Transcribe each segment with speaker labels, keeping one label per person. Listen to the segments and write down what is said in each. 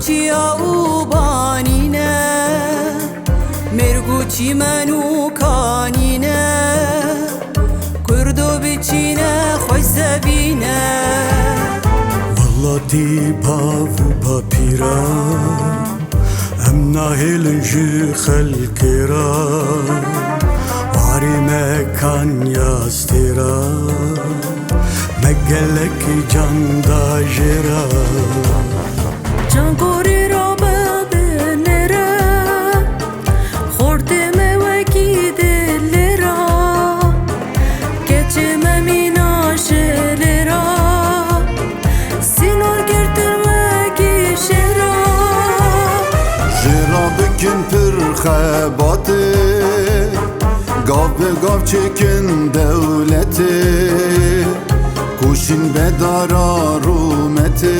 Speaker 1: چیا و بانینه مرگو چی منو کانینه کردو بچینه خوش زبینه
Speaker 2: والله دی باو باپیرا ام ناهل جی خلق را واری مکان یاستیرا مگلک جان دا جرا
Speaker 1: جان گوری را ببینره خورده موکی دل را گچه ممینا شل را سینور گرتر وکی شهرا
Speaker 2: جرا بکن پر خباته گاو به گاو چکن دولته کوشین بدارا رومته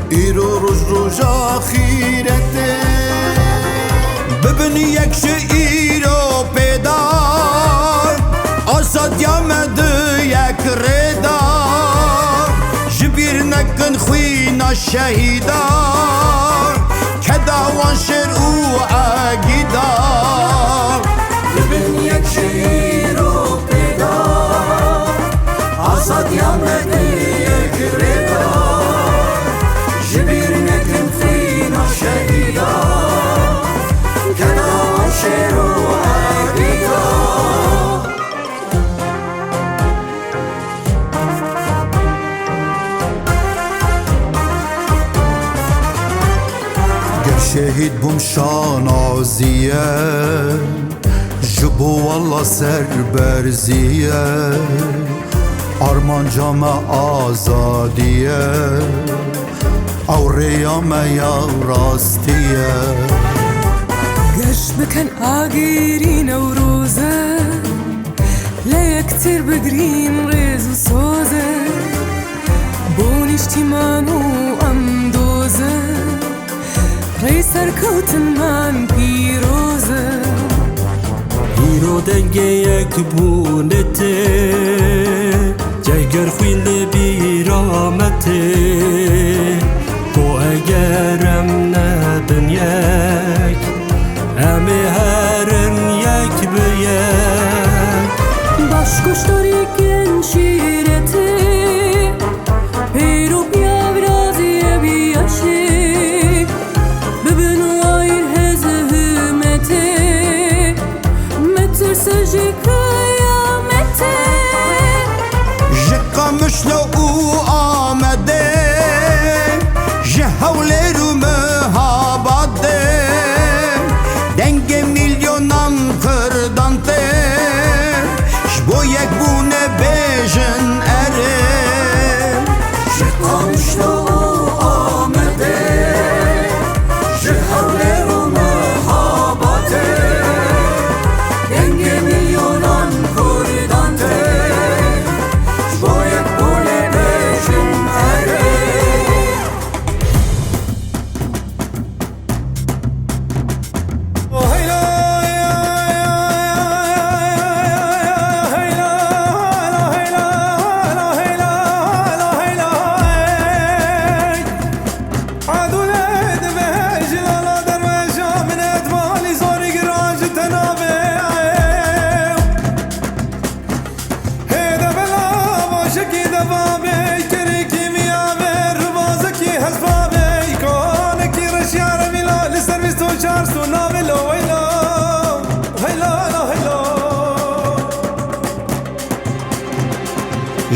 Speaker 2: ایرو روز روز آخیرته ببینی یک شیرو پیدار آساد یامده یک ردار جبیر نکن خوینا شهیدار که داوان شر او اگیدار ببین یک شیرو پیدار آساد یامده یک ردار جبیر نکن خوینا شهیدار که داوان شر او اگیدار شهید بوم شانازیه جبو والله سر برزیه آرمان جام آزادیه او ریام یا راستیه
Speaker 1: گش بکن آگیری نوروزه لیکتر بگرین ریز و سوزه بون اجتماعو اندوزه ریسر کوتن من پیروزه
Speaker 3: ایرو دنگ یک بونته جگر خوین لبیرامته تو اگرم نبن یک همه هرن یک به یک
Speaker 1: باش کشتاری کن شیرته پیرو بیا برازیه بیاشی ببینو آیر هزهمته متر سجی قیامته
Speaker 2: جقا مشلو او آمده جهوله رو مهاباده دنگ میلیونان کردانته شبو یک بونه بیجن اره جقا مشلو او آمده جهوله رو مهاباده دنگ میلیونان کردانته شبو یک بونه بیجن اره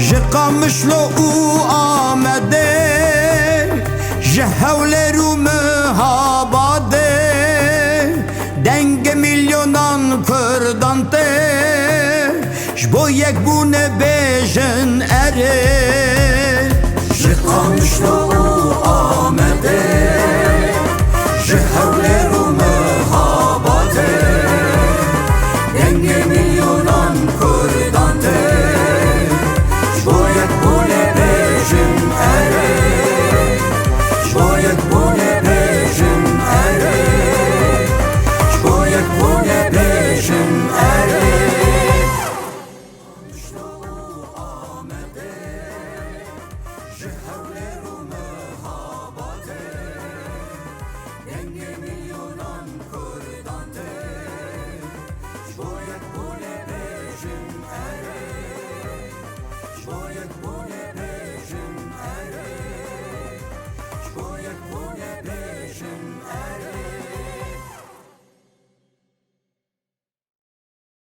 Speaker 2: جقا مشلو او آمده جهوله رو مهاباده دنگ میلیونان کردانته جبو یک بونه بیجن اره جقا مشلو او آمده جهوله رو مهاباده دنگ میلیونان کردانته شبویک بونه بیجن اره شبویک بونه بیجن اره شبویک بونه بیجن اره شلو آمده جهوله